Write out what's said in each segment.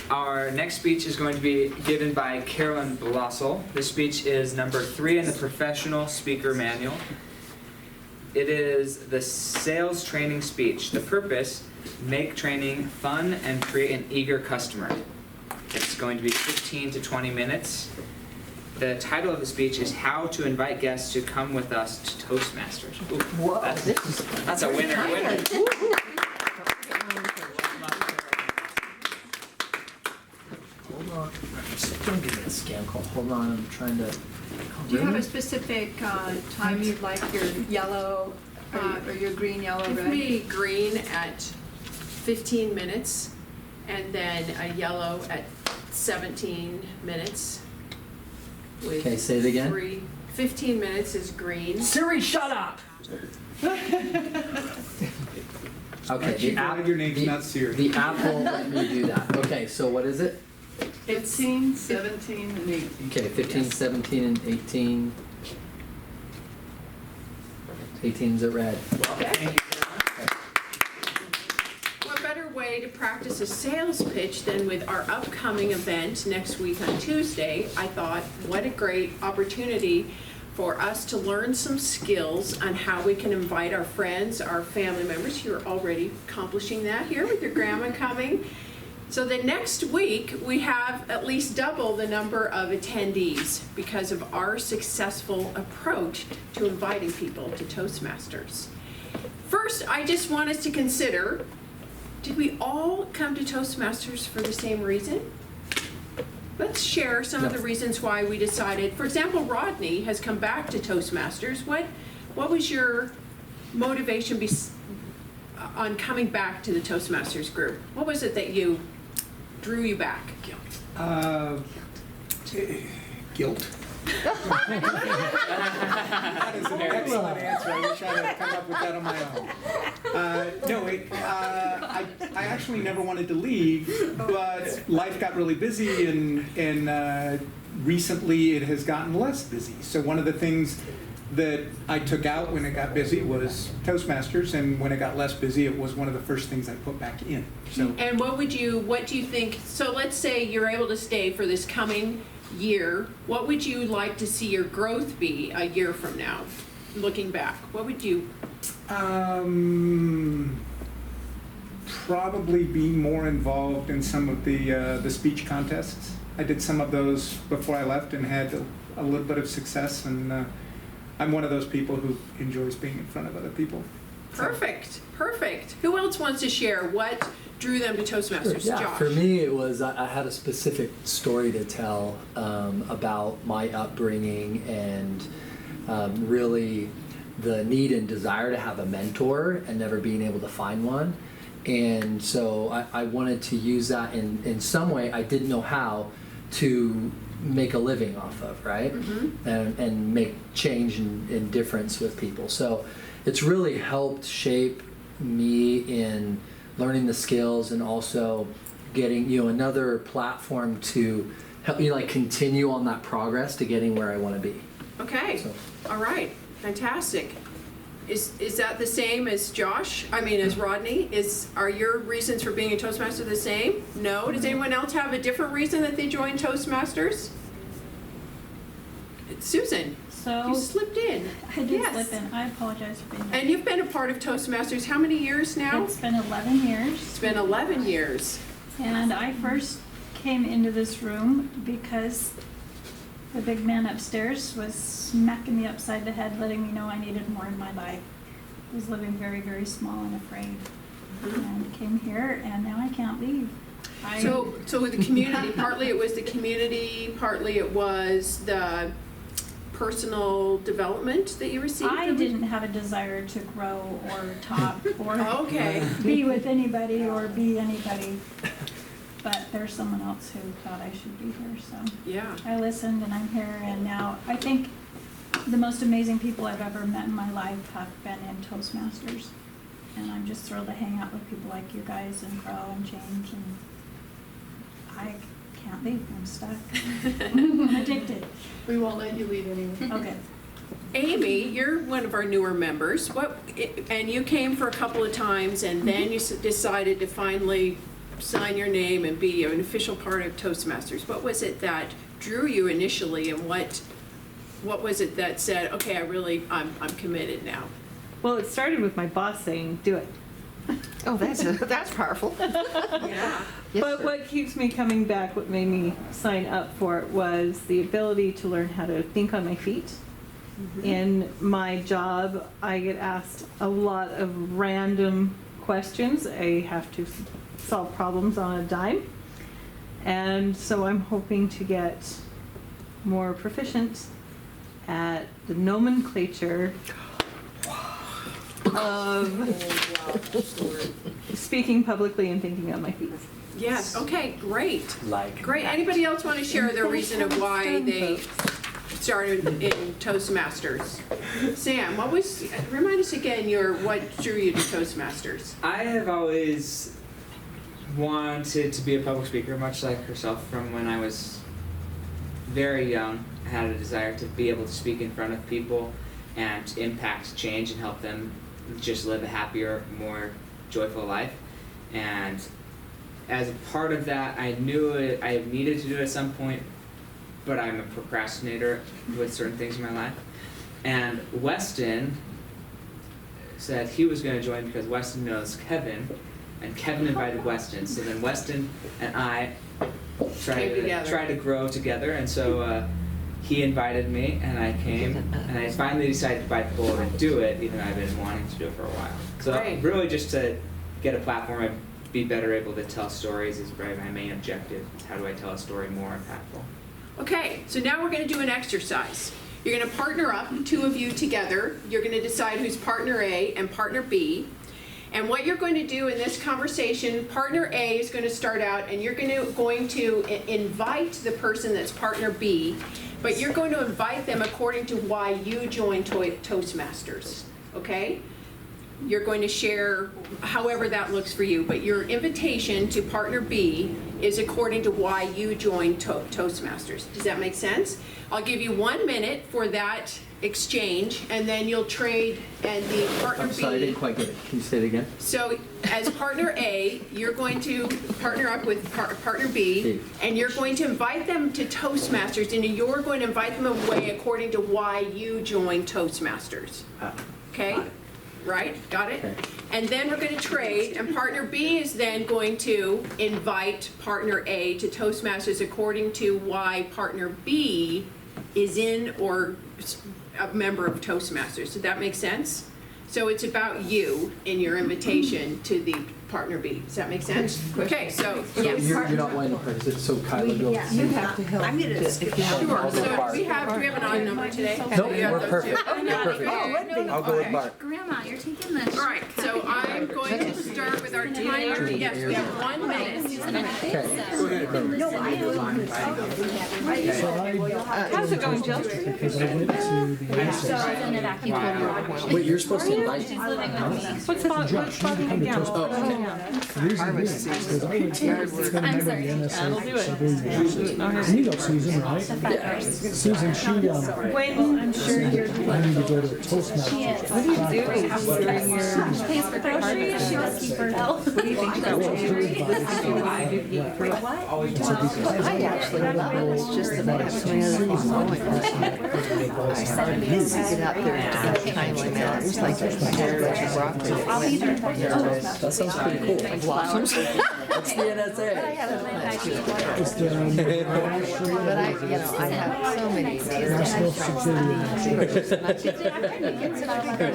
Our next speech is going to be given by Carolyn Blossel. This speech is number 3 in the professional speaker manual. It is the sales training speech. The purpose, make training fun and create an eager customer. It's going to be 15 to 20 minutes. The title of the speech is How to Invite Guests to Come With Us to Toastmasters. Ooh, Whoa, that's a winner. Hold on. Don't give me a scam call. Hold on, I'm trying to. Do you have a specific time you'd like your yellow or your green, yellow, Give red? me green at 15 minutes and then a yellow at 17 minutes. With Okay, say it again. 15 minutes is green. Siri, shut up! Okay, Keep glad your name's not Siri. The app won't let me do that. Okay, so what is it? 15, 17, and 18. Okay, 15, 17, and 18. 18 is it red? Okay. What better way to practice a sales pitch than with our upcoming event next week on Tuesday? I thought, what a great opportunity for us to learn some skills on how we can invite our friends, our family members. You're already accomplishing that here with your grandma coming. So the next week, we have at least double the number of attendees because of our successful approach to inviting people to Toastmasters. First, I just want us to consider, did we all come to Toastmasters for the same reason? Let's share some of the reasons why we decided. For example, Rodney has come back to Toastmasters. What was your motivation on coming back to the Toastmasters group? What was it that drew you back? Guilt. That is an excellent answer. I wish I had come up with that on my own. I actually never wanted to leave, but life got really busy, and recently it has gotten less busy. So one of the things that I took out when it got busy was Toastmasters, and when it got less busy, it was one of the first things I put back in. So. And what do you think, so let's say you're able to stay for this coming year, what would you like to see your growth be a year from now, looking back? What would you? Probably be more involved in some of the speech contests. I did some of those before I left and had a little bit of success, and I'm one of those people who enjoys being in front of other people. Perfect. Who else wants to share what drew them to Toastmasters? Yeah, Josh. for me it was I had a specific story to tell about my upbringing and really the need and desire to have a mentor and never being able to find one. And so I wanted to use that in some way I didn't know how to make a living off of, right? Mm-hmm. and make change and difference with people. So it's really helped shape me in learning the skills and also getting another platform to help me continue on that progress to getting where I want to be. Okay. So. All right. Fantastic. Is that the same as Josh? I mean, as Rodney? Are your reasons for being a Toastmaster the same? No? Does anyone else have a different reason that they joined Toastmasters? Susan, So you slipped in. I did Yes. slip in. I apologize for being late. And you've been a part of Toastmasters how many years now? It's been 11 years. It's been 11 years. And I first came into this room because the big man upstairs was smacking me upside the head, letting me know I needed more in my life. I was living very, very small and afraid. And came here, and now I can't leave. So with the community, partly it was the community, partly it was the personal development that you received? I didn't have a desire to grow or talk or Okay. be with anybody or be anybody. But there's someone else who thought I should be here, so Yeah. I listened and I'm here. And now I think the most amazing people I've ever met in my life have been in Toastmasters. And I'm just thrilled to hang out with people like you guys and grow and change. And I can't leave. I'm stuck. I'm addicted. We won't let you leave anyway. Okay. Amy, you're one of our newer members. And you came for a couple of times, and then you decided to finally sign your name and be an official part of Toastmasters? What was it that drew you initially, and what was it that said, okay, I'm committed now? Well, it started with my boss saying, do it. Oh, that's powerful. Yeah. Yes, But sir. what keeps me coming back, what made me sign up for it, was the ability to learn how to think on my feet. In my job, I get asked a lot of random questions. I have to solve problems on a dime. And so I'm hoping to get more proficient at the nomenclature of speaking publicly and thinking on my feet. Yes, okay, great. Like. Great. Anybody else want to share their reason of why they started in Toastmasters? Sam, remind us again what drew you to Toastmasters? I have always wanted to be a public speaker, much like herself. From when I was very young, I had a desire to be able to speak in front of people and impact change and help them just live a happier, more joyful life. And as a part of that, I knew I needed to do it at some point, but I'm a procrastinator with certain things in my life. And Weston said he was going to join because Weston knows Kevin, and Kevin invited Weston. So then Weston and I tried to grow together, and so he invited me, and I came, and I finally decided to bite the bullet and do it, even though I've been wanting to do it for a while. So Great. really just to get a platform and be better able to tell stories is probably my main objective. How do I tell a story more impactful? Okay, so now we're going to do an exercise. You're going to partner up, two of you together. You're going to decide who's partner A and partner B. And what you're going to do in this conversation, partner A is going to start out, and you're going to invite the person that's partner B, but you're going to invite them according to why you joined Toastmasters, okay? You're going to share however that looks for you, but your invitation to partner B is according to why you joined Toastmasters. Does that make sense? I'll give you 1 minute for that exchange, and then you'll trade, and the partner I'm sorry, I B. didn't quite get it. Can you say it again? So as partner A, you're going to partner up with partner B, and you're going to invite them to Toastmasters, and you're going to invite them away according to why you joined Toastmasters. Okay? Got it. Right? Got it? Okay. And then we're going to trade, and partner B is then going to invite partner A to Toastmasters according to why partner B is in or a member of Toastmasters. Did that make sense? So it's about you in your invitation to the partner B. Does that make sense? Okay, so, So yes. you're not wanting to participate, so Kyla goes. You have to help. I'm gonna skip that. Sure, I'll go so Bart. do we have an odd number today? Nope, We have we're those perfect. two? Perfect. Okay. I'll go with Bart. Grandma, you're taking this. All right, so I'm going to start with our timer. Yes, we have 1 minute. How's it going, Jill? Because I went to the essay. Wait, you're supposed to invite. What's bogging you down? The reason being is because I went to, it's gonna remember the I'll do NSA it. several years. You know Susan, right? Susan, she, When, I'm sure you're. I need to go to a Toastmasters. What do you do during your Pays for groceries, she does keep her health. What do you think that will do? I actually love it. It's just that I have so many other things going. I have to get out there in a timely manner. It's like carrots and broccoli. That sounds pretty cool. Blossoms. That's the NSA. It's the national But I have so many. security.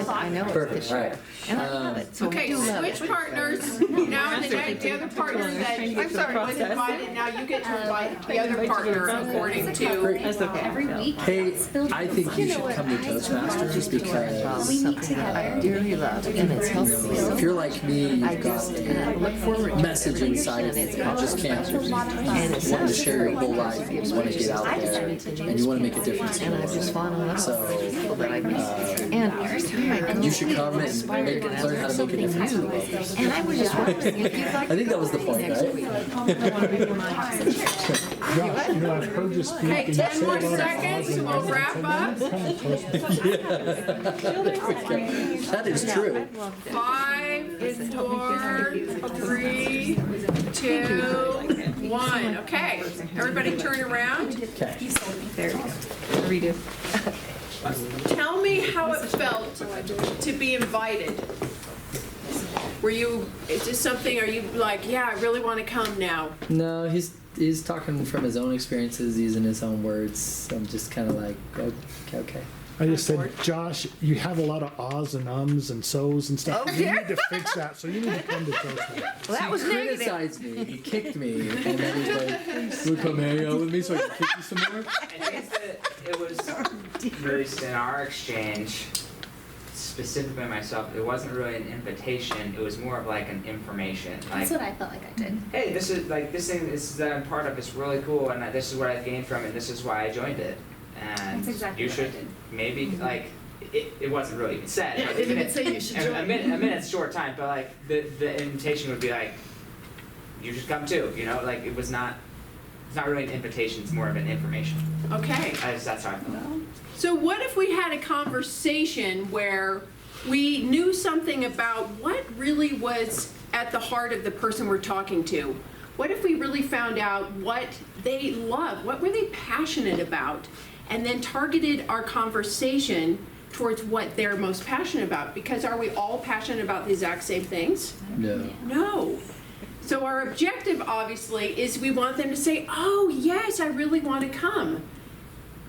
I know it's Perfect, this all year. right. And I love it. So Okay, we do love it. switch partners. Now the other partner that, I'm sorry, was invited, now you get to invite the other partner according to. That's okay. Every week. Hey, I think you should come to Toastmasters because We meet Something that I together. dearly love, and it's helped me. if you're like me, I you've just got look forward a to message inside of you that just can't. You want to share your whole life, you want to get out there, and you want to make a difference in and the I've just world. fallen in love So, with the people that I meet. And every time I go, you should come and learn how to make a difference in the world. and I was just wondering if you'd like I think that was the point, next right? week. Yeah, you know, I've heard you speak. Okay, and you 10 say a more lot of seconds, positive we'll things. wrap up. Come to Toastmasters. That is true. 5, 4, 3, 2, 1. Okay, everybody turn around. Okay. There we go. Redo. Tell me how it felt to be invited. Were you, is this something, are you like, yeah, I really want to come now? No, he's talking from his own experiences, using his own words. I'm just kind of like, okay. I just said, Josh, you have a lot of ahs and ums and so's and stuff. You need to fix that. So you need to come to Toastmasters. Well, that was He negative. criticized me. He kicked me, and then he's like, "Will you come hang out with me so I can kick you some more?" I think that it was, at least in our exchange, specifically myself, it wasn't really an invitation, it was more of like an information. Like, That's what I felt like I did. hey, this is like, this thing is that I'm part of, it's really cool, and this is what I've gained from it, and this is why I joined it. And That's exactly you what should I did. maybe, like, it wasn't really even said. Yeah, but it didn't say you should join. A minute's short time, but like, the invitation would be like, you should come too, you know, like, it's not really an invitation, it's more of an information. Okay. That's how I felt. So what if we had a conversation where we knew something about what really was at the heart of the person we're talking to? What if we really found out what they love, what were they passionate about, and then targeted our conversation towards what they're most passionate about? Because are we all passionate about the exact same things? No. No. So our objective, obviously, is we want them to say, oh, yes, I really want to come.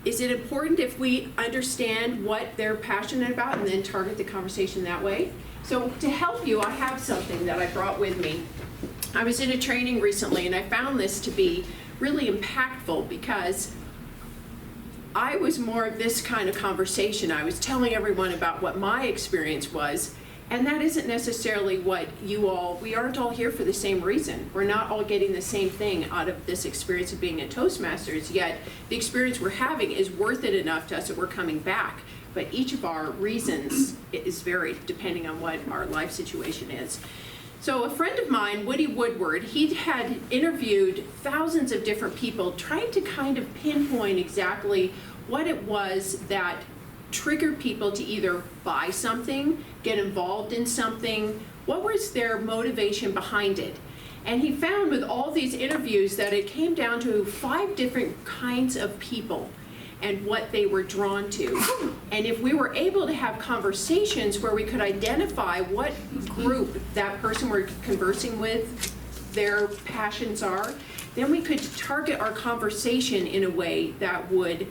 Is it important if we understand what they're passionate about and then target the conversation that way? So to help you, I have something that I brought with me. I was in a training recently, and I found this to be really impactful because I was more of this kind of conversation. I was telling everyone about what my experience was, and that isn't necessarily what you all, we aren't all here for the same reason. We're not all getting the same thing out of this experience of being a Toastmasters, yet the experience we're having is worth it enough to us that we're coming back. But each of our reasons is varied depending on what our life situation is. So a friend of mine, Woody Woodward, he had interviewed thousands of different people trying to kind of pinpoint exactly what it was that triggered people to either buy something, get involved in something, what was their motivation behind it. And he found with all these interviews that it came down to 5 different kinds of people and what they were drawn to. And if we were able to have conversations where we could identify what group that person we're conversing with, their passions are, then we could target our conversation in a way that would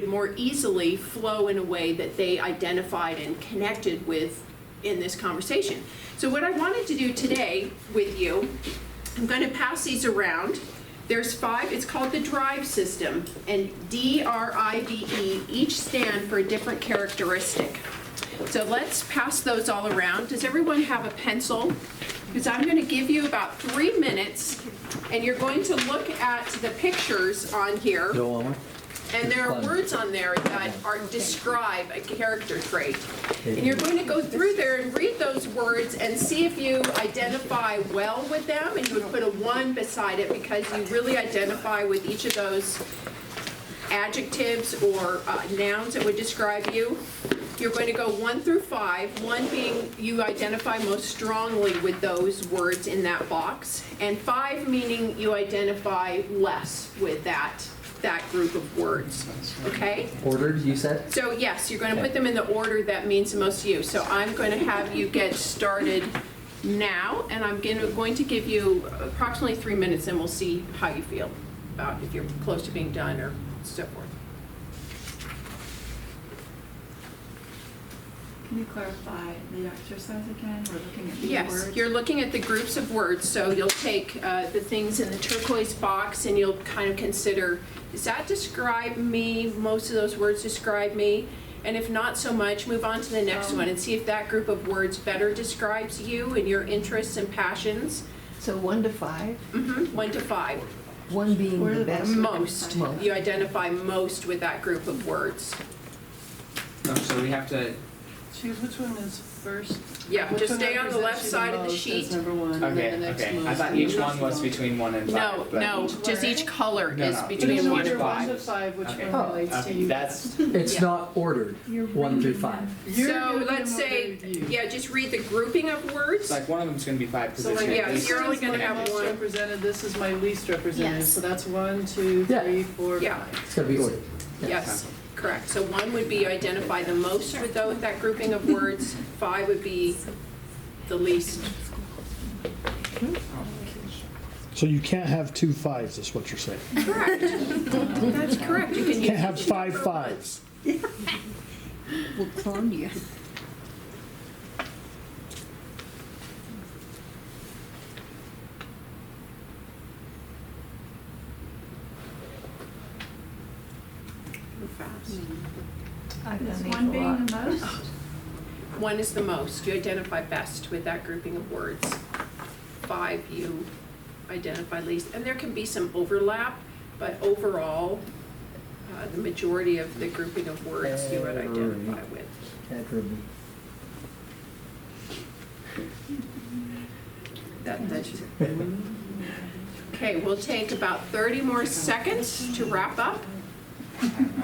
more easily flow in a way that they identified and connected with in this conversation. So what I wanted to do today with you, I'm going to pass these around. There's 5, it's called the DRIVE system, and D-R-I-V-E, each stand for a different characteristic. So let's pass those all around. Does everyone have a pencil? Because I'm going to give you about 3 minutes, and you're going to look at the pictures on here. Go on. And there are words on there that describe a character trait. And you're going to go through there and read those words and see if you identify well with them, and you would put a 1 beside it because you really identify with each of those adjectives or nouns that would describe you. You're going to go 1 through 5, 1 being you identify most strongly with those words in that box, and 5 meaning you identify less with that group of words, okay? Ordered, you said? So yes, you're going to put them in the order that means the most to you. So I'm going to have you get started now, and I'm going to give you approximately 3 minutes, and we'll see how you feel about if you're close to being done or so forth. Can you clarify the exercise again? We're looking at the Yes, words. you're looking at the groups of words, so you'll take the things in the turquoise box and you'll kind of consider, does that describe me? Most of those words describe me. And if not so much, move on to the next one and see if that group of words better describes you and your interests and passions. So 1 to 5, 1 to 5. 1 being the best. Most. You identify most with that group of words. So we have to Choose which one is first. Yeah, Which just one stay on the left represents you side of the most sheet. as number one, and then Okay, the next okay. I most thought and the each one next was most. between 1 and 5. No, but- no, just each color No, is no. between Between 1 order and 1 to 5. 5, which Okay. one relates to Okay, you? that's, It's Yeah. not ordered, You're 1 through reading 5. them. You're So doing let's them say, over you. yeah, just read the grouping of words. it's like one of them's gonna be 5 because So it's like, gonna yeah, be- you're only gonna this is have my most one. represented, this is my least represented, Yes. so that's 1, 2, Yeah. 3, 4, Yeah. 5. It's gotta be ordered. Yes, correct. So 1 would be identify the most with that grouping of words. 5 would be the least. So you can't have 2 5s, is what you're saying. Correct. That's correct. You can You use can't have each 5 number 5s. We'll clone you. Move fast. I've Is done these one a being lot. the most? 1 is the most. You identify best with that grouping of words. 5, you identify least. And there can be some overlap, but overall, the majority of the grouping of words you would identify with. Everybody. That's okay, we'll take about 30 more seconds to wrap up.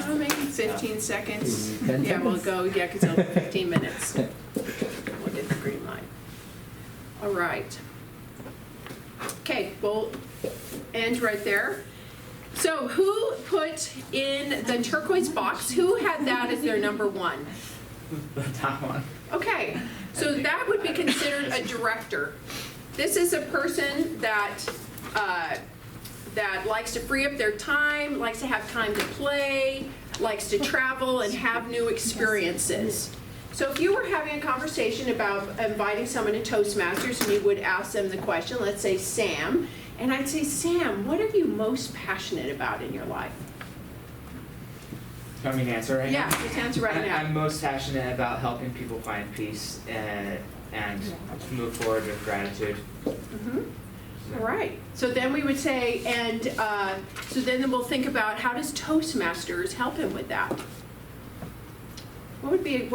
Maybe 15 seconds. 10 Yeah, we'll seconds? go, yeah, because it'll be 15 minutes. We'll get the green light. All right. Okay, we'll end right there. So who put in the turquoise box, who had that as their number 1? the top one. Okay, so that would be considered a director. This is a person that that likes to free up their time, likes to have time to play, likes to travel and have new experiences. So if you were having a conversation about inviting someone to Toastmasters and you would ask them the question, let's say Sam, and I'd say, Sam, what are you most passionate about in your life? You want me to answer right Yeah, now? just answer right now. I'm most passionate about helping people find peace and move forward with gratitude. Mhm. All right, so then we would say, and so then we'll think about how does Toastmasters help him with that? What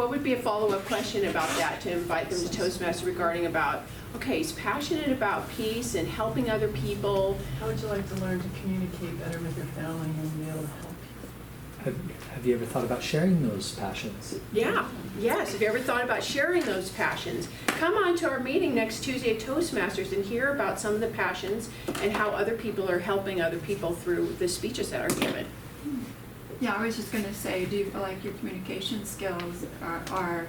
would be a follow-up question about that to invite them to Toastmasters regarding about, okay, he's passionate about peace and helping other people. How would you like to learn to communicate better with your family and be able to help Have you ever thought about sharing those passions? Yeah, yes, have you ever thought about sharing those passions? Come on to our meeting next Tuesday at Toastmasters and hear about some of the passions and how other people are helping other people through the speeches that are given. Yeah, I was just gonna say, do you feel like your communication skills are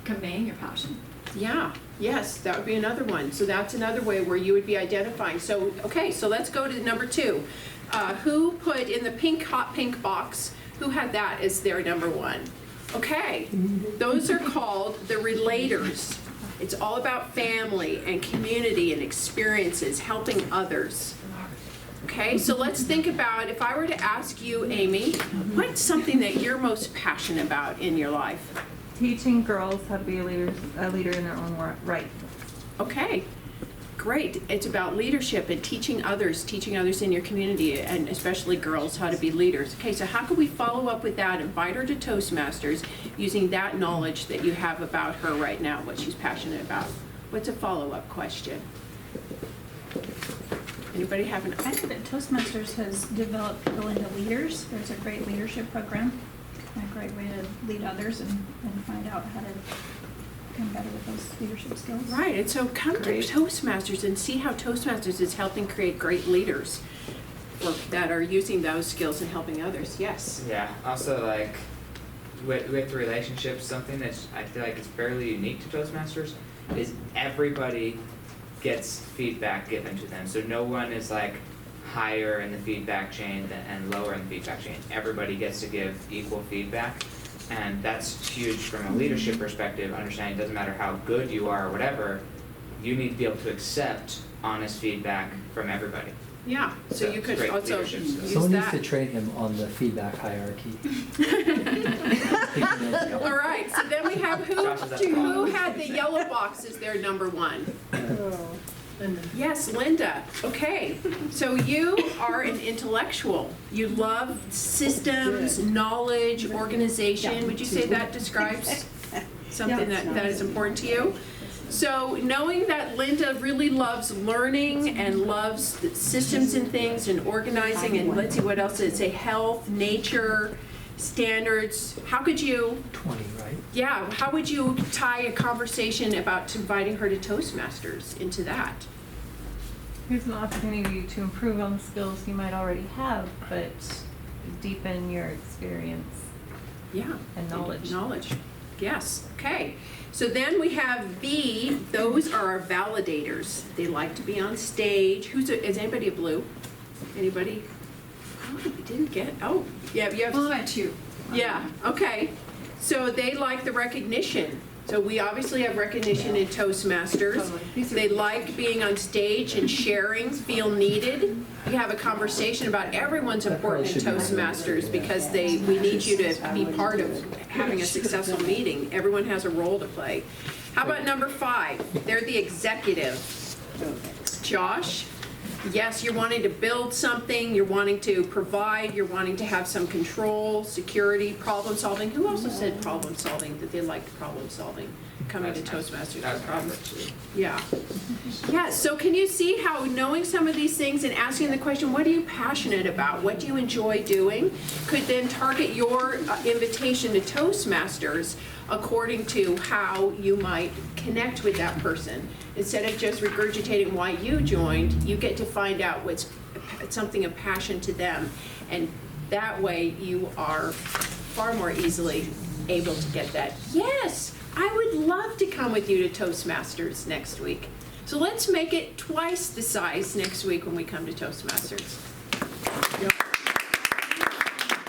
conveying your passion? Yeah, yes, that would be another one. So that's another way where you would be identifying. So, okay, so let's go to number 2. Who put in the pink, hot pink box, who had that as their number 1? Okay, those are called the relators. It's all about family and community and experiences, helping others. Okay, so let's think about, if I were to ask you, Amy, what's something that you're most passionate about in your life? Teaching girls how to be a leader in their own right. Okay, great. It's about leadership and teaching others in your community, and especially girls, how to be leaders. Okay, so how can we follow up with that, invite her to Toastmasters using that knowledge that you have about her right now, what she's passionate about? What's a follow-up question? Anybody have an? I think that Toastmasters has developed people into leaders. There's a great leadership program, and a great way to lead others and find out how to become better with those leadership skills. Right, and so come Great. to Toastmasters and see how Toastmasters is helping create great leaders that are using those skills and helping others. Yes. Yeah. Also, like with relationships, something that I feel like is fairly unique to Toastmasters is everybody gets feedback given to them. So no one is like higher in the feedback chain and lower in the feedback chain. Everybody gets to give equal feedback. And that's huge from a leadership perspective, understanding it doesn't matter how good you are or whatever, you need to be able to accept honest feedback from everybody. Yeah, so you could great also leadership skills. use Someone needs to that. train him on the feedback hierarchy. All right, so then we have Josh, is that who wrong? had the yellow box as their number 1? Oh, Linda. Yes, Linda. Okay, so you are an intellectual. You love systems, knowledge, organization. Would you say that describes something that is important to you? So knowing that Linda really loves learning and loves systems and things and organizing, and let's see what else did it say, health, nature, standards, how could you, 20, right? yeah, how would you tie a conversation about inviting her to Toastmasters into that? Here's an opportunity to improve on the skills you might already have, but deepen your experience Yeah. and knowledge. Knowledge, yes, okay. So then we have B, those are our validators. They like to be on stage. Is anybody a blue? Anybody? Oh, we didn't get, oh, yeah, you have. Well, I'm at 2. Yeah, okay. So they like the recognition. So we obviously have recognition in Toastmasters. Totally. They like being on stage and sharing, feel needed. We have a conversation about everyone's important in Toastmasters because we need you to be part of having a successful meeting. Everyone has a role to play. How about number 5? They're the executive. Josh? Yes, you're wanting to build something, you're wanting to provide, you're wanting to have some control, security, problem solving. Who also said problem solving, that they liked problem solving? Coming to Toastmasters. Yeah. Yeah, so can you see how knowing some of these things and asking the question, what are you passionate about? What do you enjoy doing? Could then target your invitation to Toastmasters according to how you might connect with that person. Instead of just regurgitating why you joined, you get to find out what's something of passion to them. And that way you are far more easily able to get that. Yes, I would love to come with you to Toastmasters next week. So let's make it twice the size next week when we come to Toastmasters.